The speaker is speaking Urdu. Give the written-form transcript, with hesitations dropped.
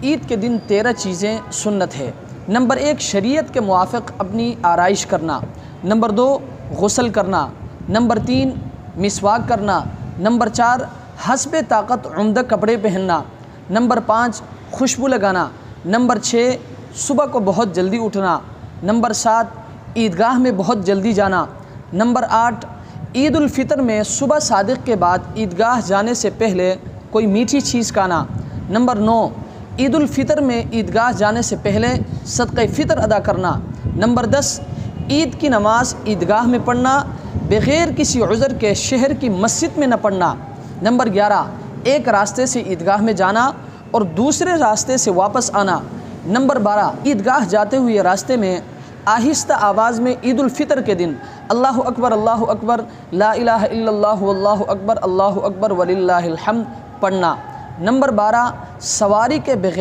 عید کے دن 13 چیزیں سنت ہے۔ نمبر 1 شریعت کے موافق اپنی آرائش کرنا۔ نمبر 2 غسل کرنا۔ نمبر 3 مسواک کرنا۔ نمبر 4 حسب طاقت عمدہ کپڑے پہننا۔ نمبر 5 خوشبو لگانا۔ نمبر 6 صبح کو بہت جلدی اٹھنا۔ نمبر 7 عیدگاہ میں بہت جلدی جانا۔ نمبر 8 عید الفطر میں صبح صادق کے بعد عیدگاہ جانے سے پہلے کوئی میٹھی چیز کھانا۔ نمبر 9 عید الفطر میں عیدگاہ جانے سے پہلے صدقہ فطر ادا کرنا۔ نمبر 10 عید کی نماز عیدگاہ میں پڑھنا، بغیر کسی عذر کے شہر کی مسجد میں نہ پڑھنا۔ نمبر 11 ایک راستے سے عیدگاہ میں جانا اور دوسرے راستے سے واپس آنا۔ نمبر 12 عیدگاہ جاتے ہوئے راستے میں آہستہ آواز میں عید الفطر کے دن اللہ اکبر لا الہ الا اللہ واللہ اکبر وللہ الحمد پڑھنا۔ نمبر 12 سواری کے بغیر